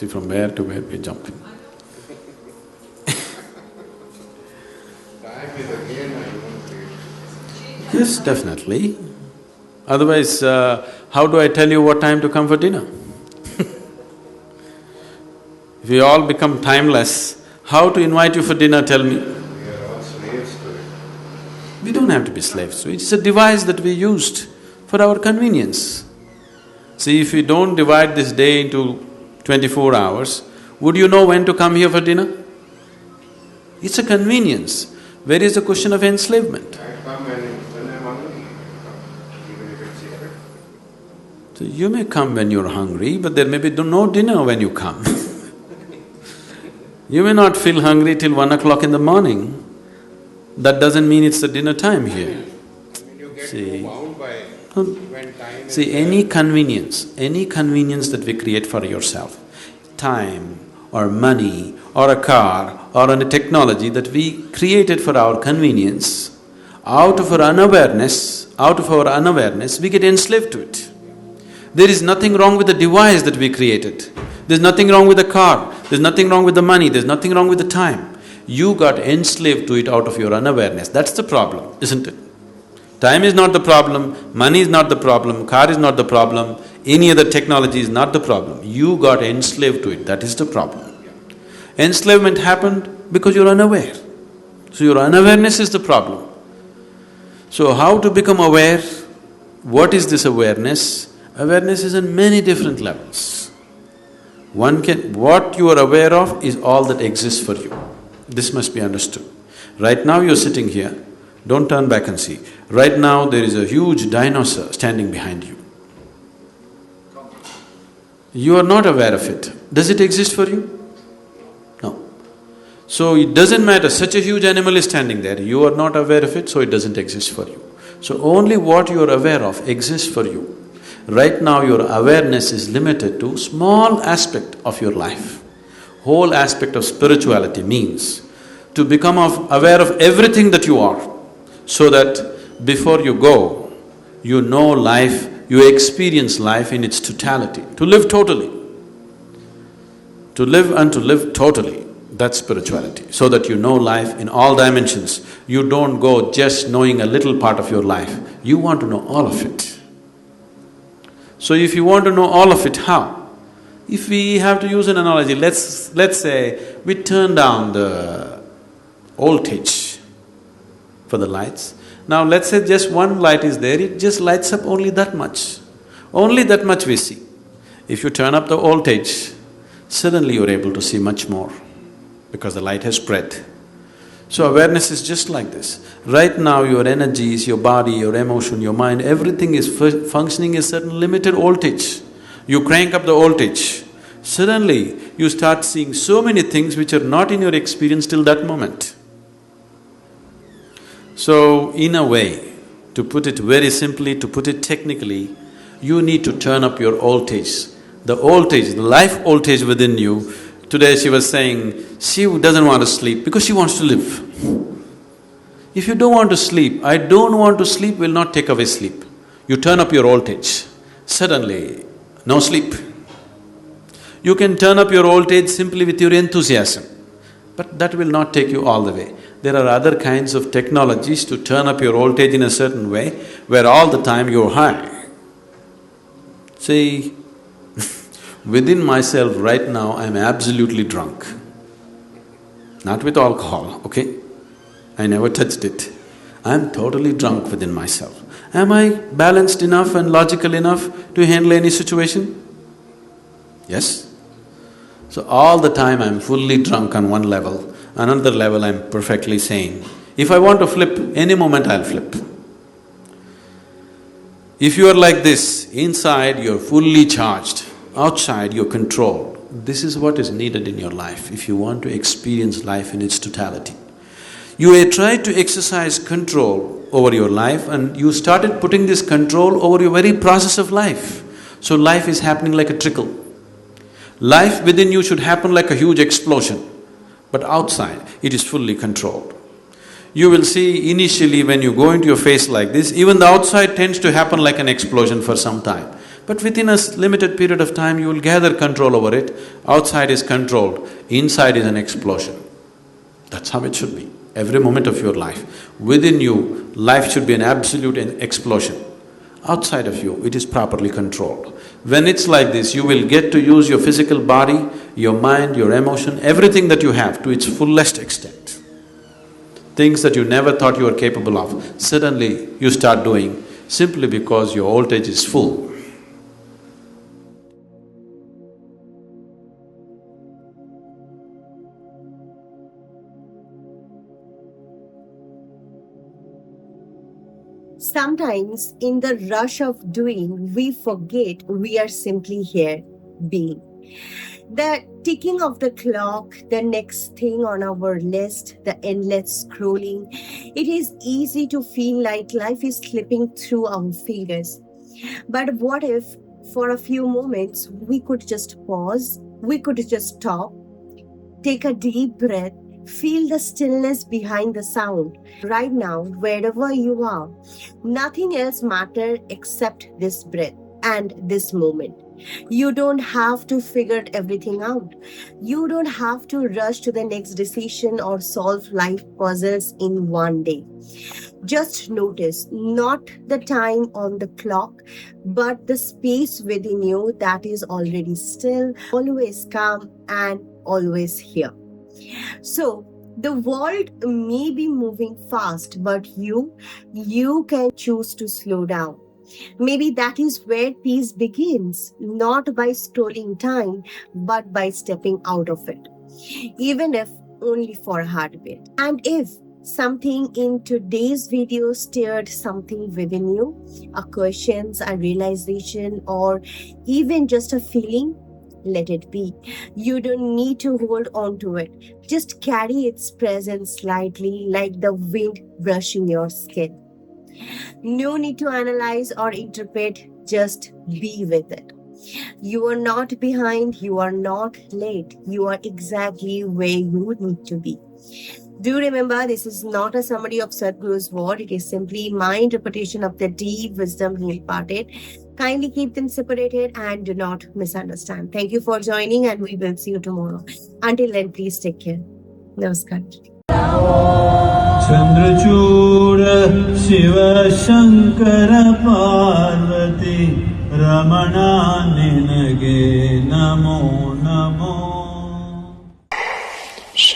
See, from where to where we're jumping. Time is again I won't create. Yes, definitely. Otherwise, how do I tell you what time to come for dinner? If we all become timeless, how to invite you for dinner, tell me? We are all slaves to it. We don't have to be slaves to it. It's a device that we used for our convenience. See, if we don't divide this day into 24 hours, would you know when to come here for dinner? It's a convenience. Where is the question of enslavement? I come when I'm hungry, even if it's secret. So you may come when you're hungry, but there may be no dinner when you come. You may not feel hungry till 1 o'clock in the morning. That doesn't mean it's the dinner time here. I mean, you get See. too bound by Hmm. when time is… See, any convenience that we create for yourself, time or money or a car or a technology that we created for our convenience, out of our unawareness, we get enslaved to it. There is nothing wrong with the device that we created. There's nothing wrong with the car, there's nothing wrong with the money, there's nothing wrong with the time. You got enslaved to it out of your unawareness. That's the problem, isn't it? Time is not the problem, money is not the problem, car is not the problem, any other technology is not the problem. You got enslaved to it, that is the problem. Enslavement happened because you're unaware. So your unawareness is the problem. So how to become aware? What is this awareness? Awareness is on many different levels. What you are aware of is all that exists for you. This must be understood. Right now you're sitting here, don't turn back and see. Right now there is a huge dinosaur standing behind you. You are not aware of it. Does it exist for you? No. So it doesn't matter, such a huge animal is standing there, you are not aware of it, so it doesn't exist for you. So only what you are aware of exists for you. Right now your awareness is limited to small aspect of your life. Whole aspect of spirituality means to become aware of everything that you are, so that before you go, you know life, you experience life in its totality, to live totally. To live and to live totally, that's spirituality, so that you know life in all dimensions. You don't go just knowing a little part of your life, you want to know all of it. So if you want to know all of it, how? If we have to use an analogy, let's say we turn down the voltage for the lights. Now let's say just one light is there, it just lights up only that much. Only that much we see. If you turn up the voltage, suddenly you're able to see much more because the light has spread. So awareness is just like this. Right now your energies, your body, your emotion, your mind, everything is functioning a certain limited voltage. You crank up the voltage, suddenly you start seeing so many things which are not in your experience till that moment. So in a way, to put it very simply, to put it technically, you need to turn up your voltage. The voltage, the life voltage within you. Today she was saying, she doesn't want to sleep because she wants to live. If you don't want to sleep, I don't want to sleep will not take away sleep. You turn up your voltage, suddenly no sleep. You can turn up your voltage simply with your enthusiasm, but that will not take you all the way. There are other kinds of technologies to turn up your voltage in a certain way, where all the time you're high. See, within myself right now I'm absolutely drunk. Not with alcohol, okay? I never touched it. I'm totally drunk within myself. Am I balanced enough and logical enough to handle any situation? Yes? So all the time I'm fully drunk on one level, another level I'm perfectly sane. If I want to flip, any moment I'll flip. If you are like this, inside you're fully charged, outside you're controlled. This is what is needed in your life if you want to experience life in its totality. You try to exercise control over your life and you started putting this control over your very process of life. So life is happening like a trickle. Life within you should happen like a huge explosion, but outside it is fully controlled. You will see initially when you go into your face like this, even the outside tends to happen like an explosion for some time. But within a limited period of time, you will gather control over it. Outside is controlled, inside is an explosion. That's how it should be. Every moment of your life. Within you, life should be an absolute explosion. Outside of you, it is properly controlled. When it's like this, you will get to use your physical body, your mind, your emotion, everything that you have to its fullest extent. Things that you never thought you were capable of, suddenly you start doing simply because your voltage is full. Sometimes, in the rush of doing, we forget we are simply here, being. The ticking of the clock, the next thing on our list, the endless scrolling, it is easy to feel like life is slipping through our fingers. But what if, for a few moments, we could just pause, we could just stop, take a deep breath, feel the stillness behind the sound. Right now, wherever you are, nothing else matters except this breath and this moment. You don't have to figure everything out. You don't have to rush to the next decision or solve life puzzles in one day. Just notice not the time on the clock, but the space within you that is already still, always calm, and always here. So, the world may be moving fast, but you can choose to slow down. Maybe that is where peace begins, not by scrolling time, but by stepping out of it, even if only for a heartbeat. And if something in today's video stirred something within you, a question, a realization, or even just a feeling, let it be. You don't need to hold on to it. Just carry its presence slightly, like the wind brushing your skin. No need to analyze or interpret, just be with it. You are not behind, you are not late, you are exactly where you need to be. Do remember, this is not a summary of Sadhguru's word, it is simply my interpretation of the deep wisdom he imparted. Kindly keep them separated and do not misunderstand. Thank you for joining, and we will see you tomorrow. Until then, please take care. Namaskar. Chandrachud Shiv Shankar Parvati Ramana निनगे NaMo